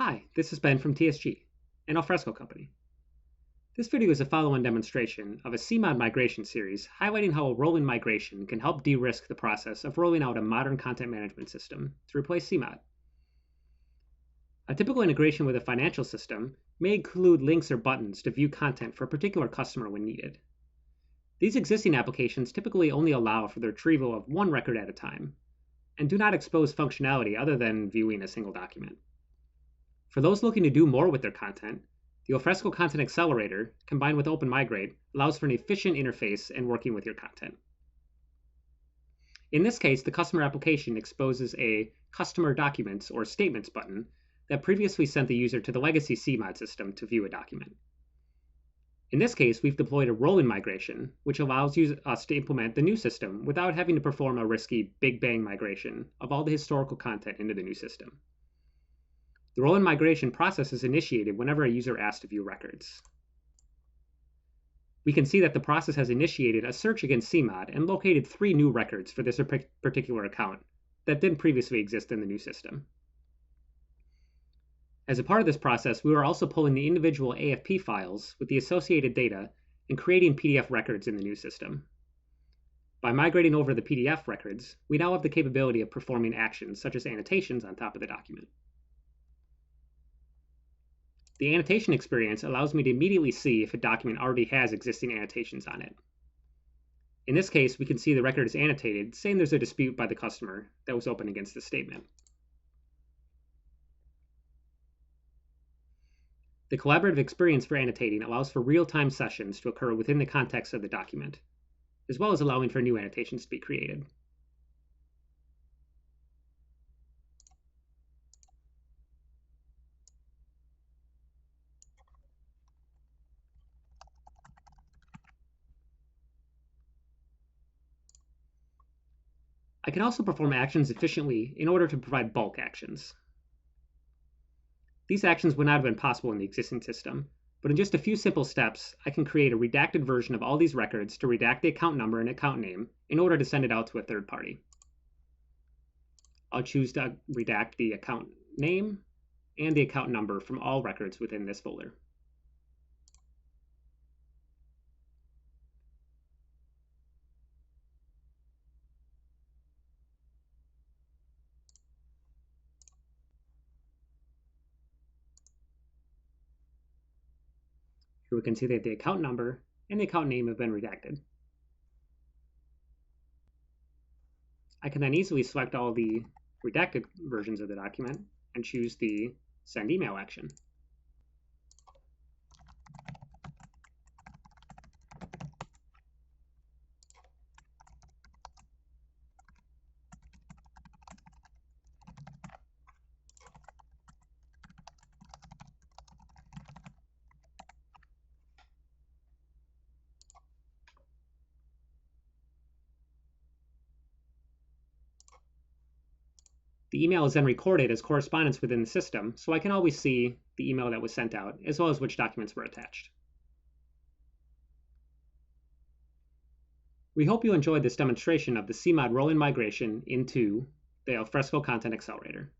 Hi, this is Ben from TSG, an alfresco company. This video is a follow-on demonstration of a CMOD migration series highlighting how a rolling migration can help de-risk the process of rolling out a modern content management system to replace CMOD. A typical integration with a financial system may include links or buttons to view content for a particular customer when needed. These existing applications typically only allow for the retrieval of one record at a time, and do not expose functionality other than viewing a single document. For those looking to do more with their content, the Alfresco Content Accelerator, combined with Open Migrate, allows for an efficient interface and working with your content. In this case, the customer application exposes a Customer Documents or Statements button that previously sent the user to the legacy CMOD system to view a document. In this case, we've deployed a rolling migration, which allows us to implement the new system without having to perform a risky big bang migration of all the historical content into the new system. The rolling migration process is initiated whenever a user asks to view records. We can see that the process has initiated a search against CMOD and located 3 new records for this particular account that didn't previously exist in the new system. As a part of this process, we are also pulling the individual AFP files with the associated data and creating PDF records in the new system. By migrating over the PDF records, we now have the capability of performing actions such as annotations on top of the document. The annotation experience allows me to immediately see if a document already has existing annotations on it. In this case, we can see the record is annotated, saying there's a dispute by the customer that was opened against the statement. The collaborative experience for annotating allows for real-time sessions to occur within the context of the document, as well as allowing for new annotations to be created. I can also perform actions efficiently in order to provide bulk actions. These actions would not have been possible in the existing system, but in just a few simple steps, I can create a redacted version of all these records to redact the account number and account name in order to send it out to a third party. I'll choose to redact the account name and the account number from all records within this folder. Here we can see that the account number and the account name have been redacted. I can then easily select all the redacted versions of the document and choose the Send Email action. The email is then recorded as correspondence within the system, so I can always see the email that was sent out, as well as which documents were attached. We hope you enjoyed this demonstration of the CMOD rolling migration into the Alfresco Content Accelerator.